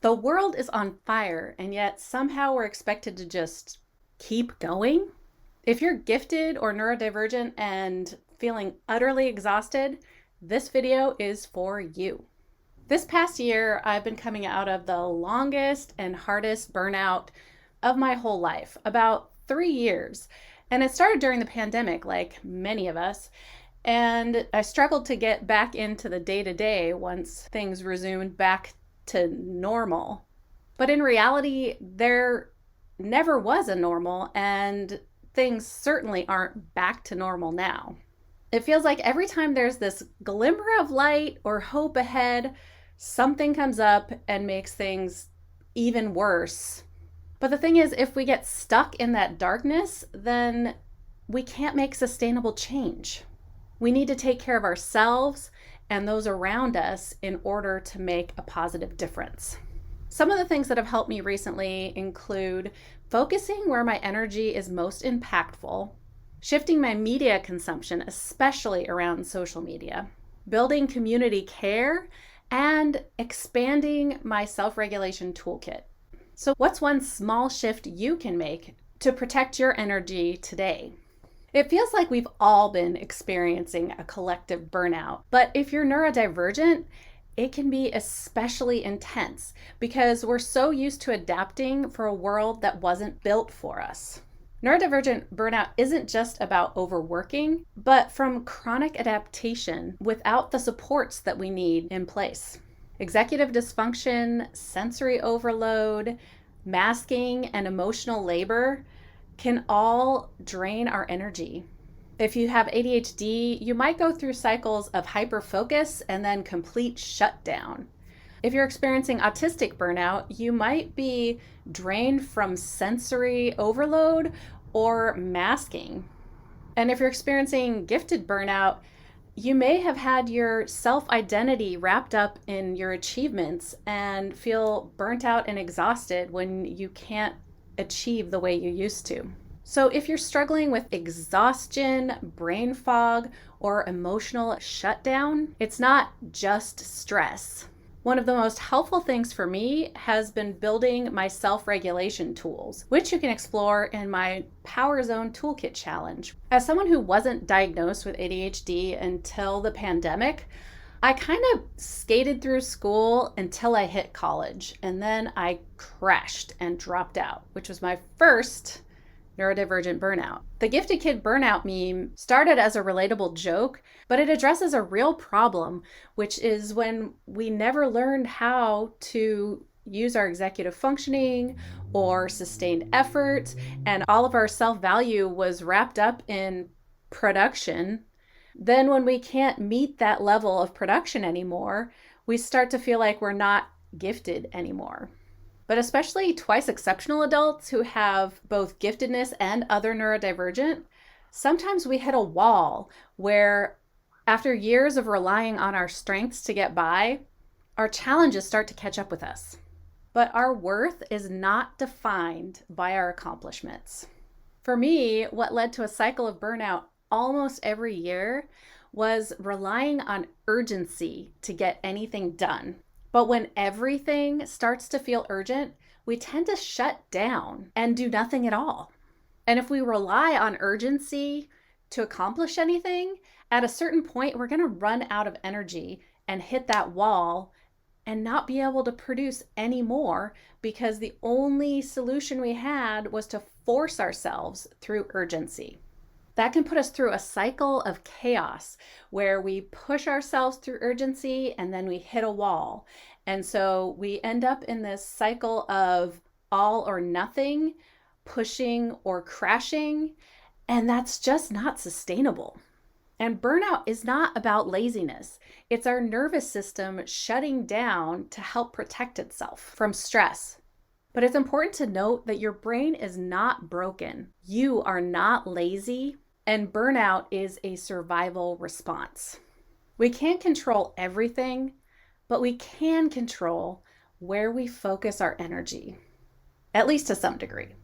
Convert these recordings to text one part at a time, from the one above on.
The world is on fire, and yet somehow we're expected to just keep going. If you're gifted or neurodivergent and feeling utterly exhausted, this video is for you. This past year, I've been coming out of the longest and hardest burnout of my whole life, about 3 years. And it started during the pandemic, like many of us. And I struggled to get back into the day-to-day once things resumed back to normal. But in reality, there never was a normal, and things certainly aren't back to normal now. It feels like every time there's this glimmer of light or hope ahead, something comes up and makes things even worse. But the thing is, if we get stuck in that darkness, then we can't make sustainable change. We need to take care of ourselves and those around us in order to make a positive difference. Some of the things that have helped me recently include focusing where my energy is most impactful, shifting my media consumption, especially around social media, building community care, and expanding my self-regulation toolkit. So what's one small shift you can make to protect your energy today? It feels like we've all been experiencing a collective burnout, but if you're neurodivergent, it can be especially intense because we're so used to adapting for a world that wasn't built for us. Neurodivergent burnout isn't just about overworking, but from chronic adaptation without the supports that we need in place. Executive dysfunction, sensory overload, masking, and emotional labor can all drain our energy. If you have ADHD, you might go through cycles of hyperfocus and then complete shutdown. If you're experiencing autistic burnout, you might be drained from sensory overload or masking. And if you're experiencing gifted burnout, you may have had your self-identity wrapped up in your achievements and feel burnt out and exhausted when you can't achieve the way you used to. So if you're struggling with exhaustion, brain fog, or emotional shutdown, it's not just stress. One of the most helpful things for me has been building my self-regulation tools, which you can explore in my Power Zone Toolkit Challenge. As someone who wasn't diagnosed with ADHD until the pandemic, I kind of skated through school until I hit college, and then I crashed and dropped out, which was my first neurodivergent burnout. The gifted kid burnout meme started as a relatable joke, but it addresses a real problem, which is when we never learned how to use our executive functioning or sustained effort, and all of our self-value was wrapped up in production. Then when we can't meet that level of production anymore, we start to feel like we're not gifted anymore. But especially twice exceptional adults who have both giftedness and other neurodivergent, sometimes we hit a wall where after years of relying on our strengths to get by, our challenges start to catch up with us. But our worth is not defined by our accomplishments. For me, what led to a cycle of burnout almost every year was relying on urgency to get anything done. But when everything starts to feel urgent, we tend to shut down and do nothing at all. And if we rely on urgency to accomplish anything, at a certain point, we're going to run out of energy and hit that wall and not be able to produce any more because the only solution we had was to force ourselves through urgency. That can put us through a cycle of chaos where we push ourselves through urgency and then we hit a wall. And so we end up in this cycle of all or nothing, pushing or crashing, and that's just not sustainable. And burnout is not about laziness. It's our nervous system shutting down to help protect itself from stress. But it's important to note that your brain is not broken. You are not lazy, and burnout is a survival response. We can't control everything, but we can control where we focus our energy, at least to some degree.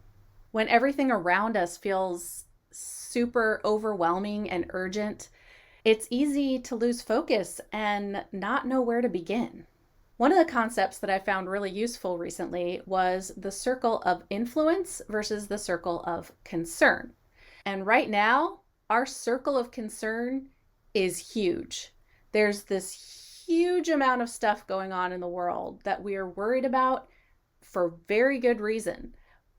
When everything around us feels super overwhelming and urgent, it's easy to lose focus and not know where to begin. One of the concepts that I found really useful recently was the circle of influence versus the circle of concern. And right now, our circle of concern is huge. There's this huge amount of stuff going on in the world that we are worried about for very good reason.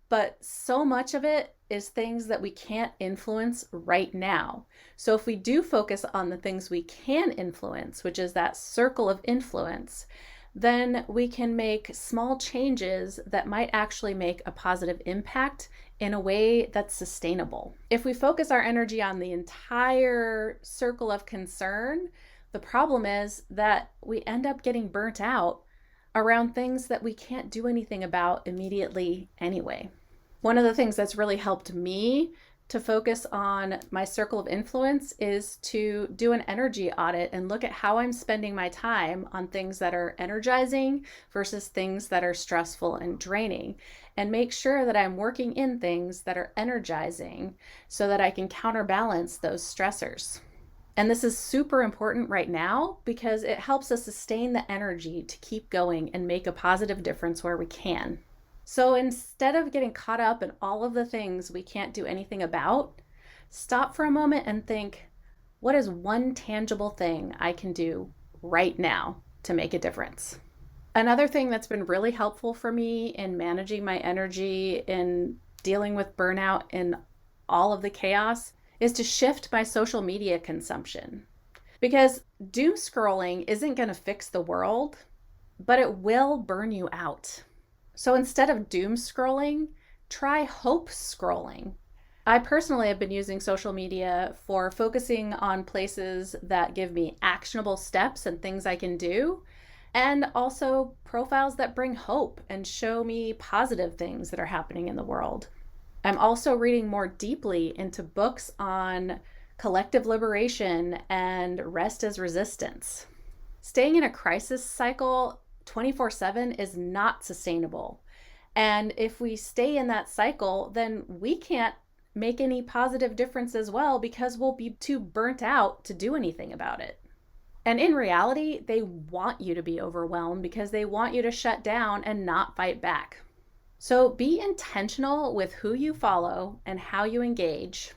But so much of it is things that we can't influence right now. So if we do focus on the things we can influence, which is that circle of influence, then we can make small changes that might actually make a positive impact in a way that's sustainable. If we focus our energy on the entire circle of concern, the problem is that we end up getting burnt out around things that we can't do anything about immediately anyway. One of the things that's really helped me to focus on my circle of influence is to do an energy audit and look at how I'm spending my time on things that are energizing versus things that are stressful and draining, and make sure that I'm working in things that are energizing so that I can counterbalance those stressors. And this is super important right now because it helps us sustain the energy to keep going and make a positive difference where we can. So instead of getting caught up in all of the things we can't do anything about, stop for a moment and think, what is one tangible thing I can do right now to make a difference? Another thing that's been really helpful for me in managing my energy, in dealing with burnout and all of the chaos, is to shift my social media consumption. Because doom scrolling isn't going to fix the world, but it will burn you out. So instead of doom scrolling, try hope scrolling. I personally have been using social media for focusing on places that give me actionable steps and things I can do, and also profiles that bring hope and show me positive things that are happening in the world. I'm also reading more deeply into books on collective liberation and rest as resistance. Staying in a crisis cycle 24/7 is not sustainable. And if we stay in that cycle, then we can't make any positive difference as well because we'll be too burnt out to do anything about it. And in reality, they want you to be overwhelmed because they want you to shut down and not fight back. So be intentional with who you follow and how you engage,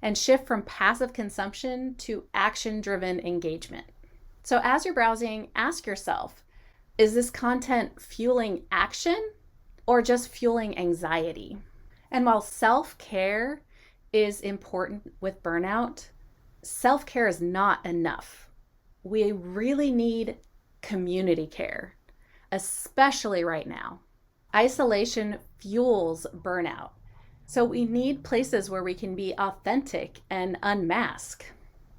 and shift from passive consumption to action-driven engagement. So as you're browsing, ask yourself, is this content fueling action or just fueling anxiety? And while self-care is important with burnout, self-care is not enough. We really need community care, especially right now. Isolation fuels burnout. So we need places where we can be authentic and unmask.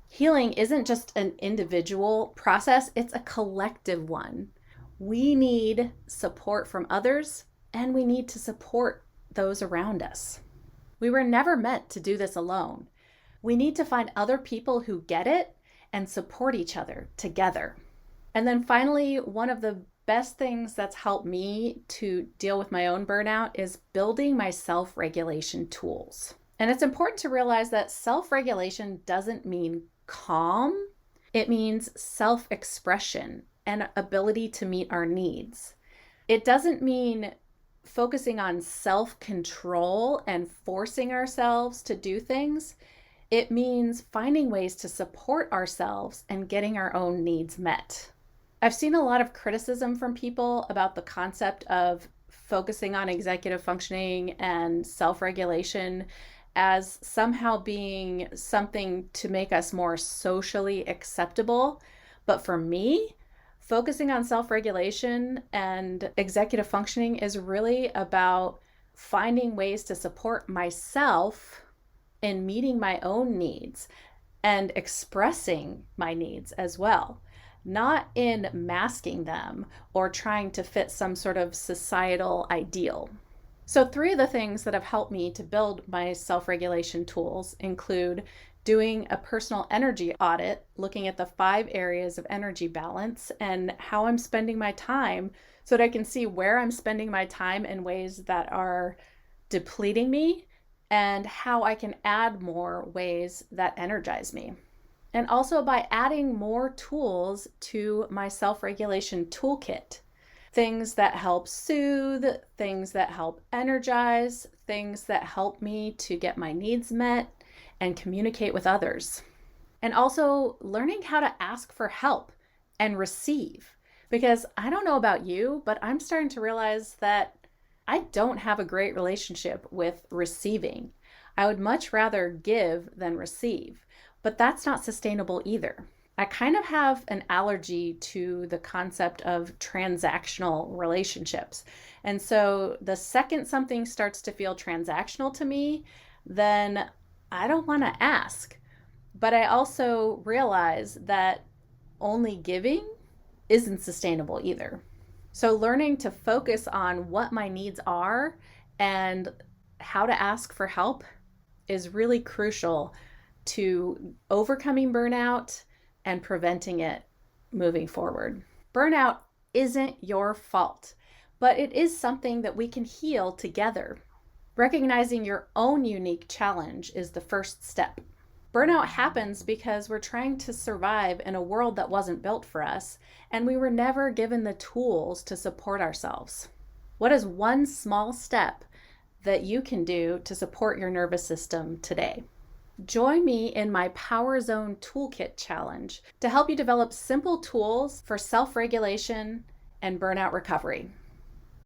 Healing isn't just an individual process, it's a collective one. We need support from others, and we need to support those around us. We were never meant to do this alone. We need to find other people who get it and support each other together. And then finally, one of the best things that's helped me to deal with my own burnout is building my self-regulation tools. And it's important to realize that self-regulation doesn't mean calm. It means self-expression and ability to meet our needs. It doesn't mean focusing on self-control and forcing ourselves to do things. It means finding ways to support ourselves and getting our own needs met. I've seen a lot of criticism from people about the concept of focusing on executive functioning and self-regulation as somehow being something to make us more socially acceptable. But for me, focusing on self-regulation and executive functioning is really about finding ways to support myself in meeting my own needs and expressing my needs as well, not in masking them or trying to fit some sort of societal ideal. So 3 of the things that have helped me to build my self-regulation tools include doing a personal energy audit, looking at the 5 areas of energy balance and how I'm spending my time so that I can see where I'm spending my time in ways that are depleting me and how I can add more ways that energize me. And also by adding more tools to my self-regulation toolkit. Things that help soothe, things that help energize, things that help me to get my needs met and communicate with others. And also learning how to ask for help and receive. Because I don't know about you, but I'm starting to realize that I don't have a great relationship with receiving. I would much rather give than receive, but that's not sustainable either. I kind of have an allergy to the concept of transactional relationships. And so the second something starts to feel transactional to me, then I don't want to ask. But I also realize that only giving isn't sustainable either. So learning to focus on what my needs are and how to ask for help is really crucial to overcoming burnout and preventing it moving forward. Burnout isn't your fault, but it is something that we can heal together. Recognizing your own unique challenge is the first step. Burnout happens because we're trying to survive in a world that wasn't built for us, and we were never given the tools to support ourselves. What is one small step that you can do to support your nervous system today? Join me in my Power Zone Toolkit Challenge to help you develop simple tools for self-regulation and burnout recovery.